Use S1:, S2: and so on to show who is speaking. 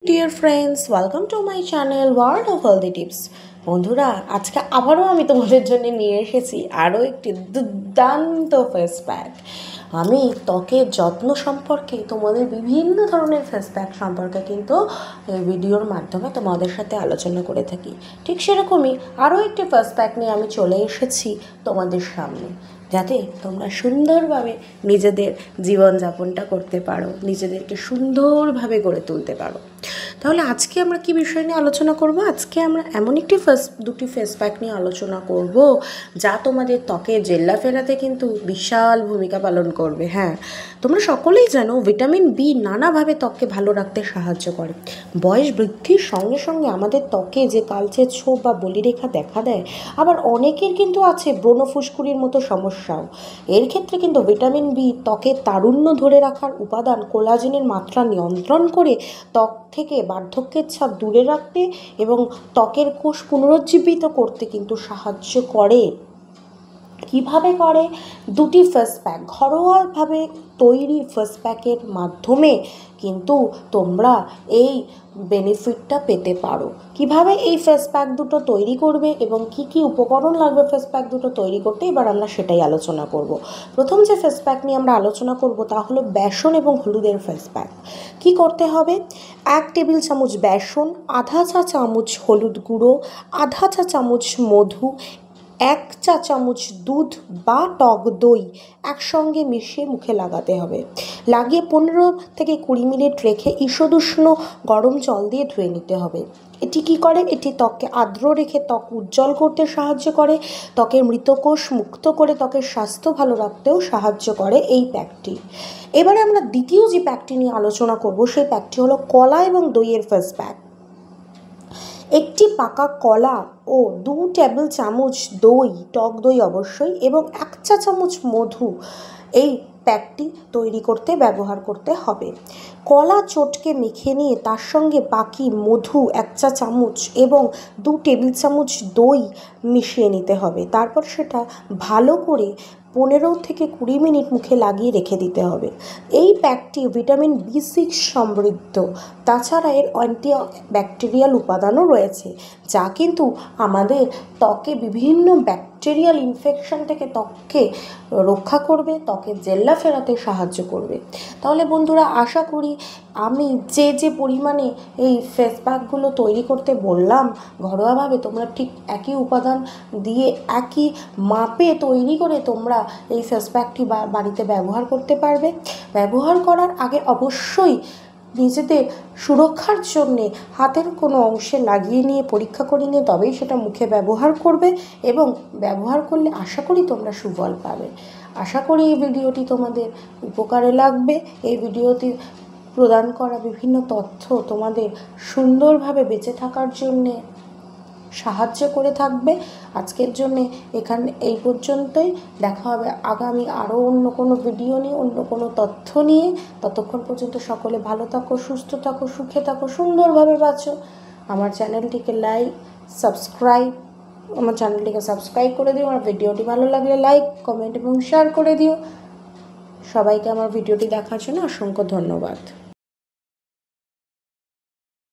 S1: Dear friends, welcome to my channel world of healthy tips. বন্ধুরা, আজকে আবারও আমি তোমাদের জন্য নিয়ে এসেছি আরও একটি দুর্দান্ত ফেস প্যাক। আমি ত্বকের যত্ন সম্পর্কে তোমাদের বিভিন্ন ধরনের ফেস প্যাক সম্পর্কে কিন্তু এই ভিডিওর মাধ্যমে তোমাদের সাথে আলোচনা করে থাকি। ঠিক সেরকমই আরও একটি ফেস প্যাক নিয়ে আমি চলে এসেছি তোমাদের সামনে, যাতে তোমরা সুন্দরভাবে নিজেদের জীবনযাপনটা করতে পারো, নিজেদেরকে সুন্দরভাবে গড়ে তুলতে পারো। তাহলে আজকে আমরা কি বিষয় নিয়ে আলোচনা করব? আজকে আমরা এমন দুটি ফেস প্যাক নিয়ে আলোচনা করব যা তোমাদের ত্বকে জেল্লা ফেরাতে কিন্তু বিশাল ভূমিকা পালন করবে। হ্যাঁ, তোমরা সকলেই জানো ভিটামিন বি নানাভাবে ত্বককে ভালো রাখতে সাহায্য করে। বয়স বৃদ্ধির সঙ্গে সঙ্গে আমাদের ত্বকে যে কালচে ছোপ বা বলিরেখা দেখা দেয়, আবার অনেকের কিন্তু আছে ব্রণ ফুসকুড়ির মতো সমস্যাও। এর ক্ষেত্রে কিন্তু ভিটামিন বি ত্বকের তারুণ্য ধরে রাখার উপাদান কোলাজেনের মাত্রা নিয়ন্ত্রণ করে ত্বক থেকে বার্ধক্যের ছাপ দূরে রাখতে এবং ত্বকের কোষ পুনরুজ্জীবিত করতে কিন্তু সাহায্য করে। কিভাবে করে? দুটি ফেস প্যাক, ঘরোয়াভাবে তৈরি ফেস প্যাকের মাধ্যমে কিন্তু তোমরা এই বেনিফিটটা পেতে পারো। কিভাবে এই ফেস প্যাক দুটো তৈরি করবে এবং কি কি উপকরণ লাগবে ফেস প্যাক দুটো তৈরি করতে, এবার আমরা সেটাই আলোচনা করব। প্রথম যে ফেস প্যাক নিয়ে আমরা আলোচনা করব তা হলো বেসন এবং হলুদের ফেস প্যাক। কী করতে হবে? 1 টেবিল চামচ বেসন, আধা চা চামচ হলুদ গুঁড়ো, আধা চা চামচ মধু, 1 চা চামচ দুধ বা টক দই একসঙ্গে মিশিয়ে মুখে লাগাতে হবে। লাগিয়ে 15 থেকে 20 মিনিট রেখে ঈষদুষ্ণ গরম জল দিয়ে ধুয়ে নিতে হবে। এটি কী করে? এটি ত্বককে আর্দ্র রেখে ত্বক উজ্জ্বল করতে সাহায্য করে, ত্বকের মৃতকোষ মুক্ত করে ত্বকের স্বাস্থ্য ভালো রাখতেও সাহায্য করে এই প্যাকটি। এবারে আমরা দ্বিতীয় যে প্যাকটি নিয়ে আলোচনা করব সেই প্যাকটি হলো কলা এবং দইয়ের ফেস প্যাক। একটি পাকা কলা ও 2 টেবিল চামচ দই, টক দই অবশ্যই, এবং 1 চা চামচ মধু এই প্যাকটি তৈরি করতে ব্যবহার করতে হবে। কলা চটকে মেখে নিয়ে তার সঙ্গে বাকি মধু 1 চা চামচ এবং 2 টেবিল চামচ দই মিশিয়ে নিতে হবে। তারপর সেটা ভালো করে 15 থেকে 20 মিনিট মুখে লাগিয়ে রেখে দিতে হবে। এই প্যাকটি ভিটামিন B6 সমৃদ্ধ, তাছাড়া এর অ্যান্টিব্যাকটেরিয়াল উপাদানও রয়েছে, যা কিন্তু আমাদের ত্বকে বিভিন্ন ব্যাকটেরিয়াল ইনফেকশন থেকে ত্বককে রক্ষা করবে, ত্বকের জেল্লা ফেরাতে সাহায্য করবে। তাহলে বন্ধুরা, আশা করি আমি যে পরিমাণে এই ফেস প্যাকগুলো তৈরি করতে বললাম, ঘরোয়াভাবে তোমরা ঠিক একই উপাদান দিয়ে একই মাপে তৈরি করে তোমরা এই ফেস প্যাকটি বাড়িতে ব্যবহার করতে পারবে। ব্যবহার করার আগে অবশ্যই নিজেদের সুরক্ষার জন্যে হাতের কোনো অংশে লাগিয়ে নিয়ে পরীক্ষা করে নিয়ে তবেই সেটা মুখে ব্যবহার করবে, এবং ব্যবহার করলে আশা করি তোমরা সুফল পাবে। আশা করি এই ভিডিওটি তোমাদের উপকারে লাগবে। এই ভিডিওতে প্রদান করা বিভিন্ন তথ্য তোমাদের সুন্দরভাবে বেঁচে থাকার জন্যে সাহায্য করে থাকবে। আজকের জন্যে এখানে এই পর্যন্তই। দেখা হবে আগামী আরও অন্য কোনো ভিডিও নিয়ে, অন্য কোনো তথ্য নিয়ে। ততক্ষণ পর্যন্ত সকলে ভালো থাকো, সুস্থ থাকো, সুখে থাকো, সুন্দরভাবে বাঁচো। আমার চ্যানেলটিকে সাবস্ক্রাইব করে দিও। আমার ভিডিওটি ভালো লাগলে লাইক, কমেন্ট এবং শেয়ার করে দিও। সবাইকে আমার ভিডিওটি দেখার জন্য অসংখ্য ধন্যবাদ।